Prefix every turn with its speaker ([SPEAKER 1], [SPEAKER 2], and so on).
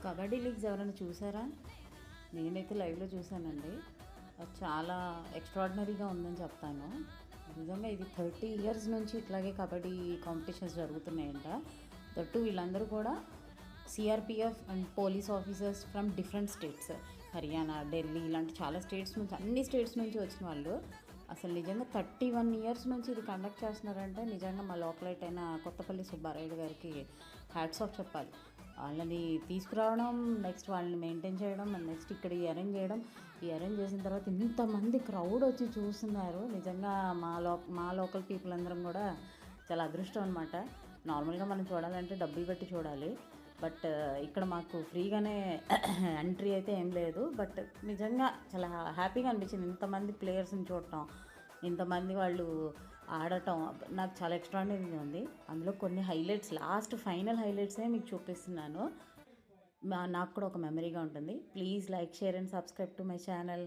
[SPEAKER 1] Kabaddi leagues ఎవరైనా చూసారా? నేనైతే లైవ్లో చూశానండి. అది చాలా ఎక్స్ట్రాడినరీగా ఉందని చెప్తాను. నిజంగా ఇది 30 ఇయర్స్ నుంచి ఇట్లాగే కబడ్డీ కాంపిటీషన్స్ జరుగుతున్నాయంట. దట్టు వీళ్ళందరూ కూడా CRPF and police officers from different states, Haryana, Delhi ఇలాంటి చాలా స్టేట్స్ నుంచి, అన్ని స్టేట్స్ నుంచి వచ్చిన వాళ్ళు. అసలు నిజంగా 31 ఇయర్స్ నుంచి ఇది కండక్ట్ చేస్తున్నారంటే నిజంగా మా లోకలైట్ అయిన కొత్తపల్లి సుబ్బారాయుడు గారికి హ్యాట్స్ ఆఫ్ చెప్పాలి. వాళ్ళని తీసుకురావడం, నెక్స్ట్ వాళ్ళని మెయింటైన్ చేయడం, నెక్స్ట్ ఇక్కడ ఈ అరేంజ్ చేయడం, ఈ అరేంజ్ చేసిన తర్వాత ఇంతమంది క్రౌడ్ వచ్చి చూస్తున్నారు. నిజంగా మా లోకల్ పీపుల్ అందరం కూడా చాలా అదృష్టం అనమాట. నార్మల్గా మనం చూడాలంటే డబ్బులు పెట్టి చూడాలి, బట్ ఇక్కడ మాకు ఫ్రీగానే ఎంట్రీ అయితే ఏం లేదు. బట్ నిజంగా చాలా హ్యాపీగా అనిపించింది ఇంతమంది ప్లేయర్స్ని చూడటం, ఇంతమంది వాళ్ళు ఆడటం. నాకు చాలా ఎక్స్ట్రాడినరీగా ఉంది. అందులో కొన్ని హైలైట్స్, లాస్ట్ ఫైనల్ హైలైట్సే మీకు చూపిస్తున్నాను. నాకు కూడా ఒక మెమరీగా ఉంటుంది. Please like, share and subscribe to my channel.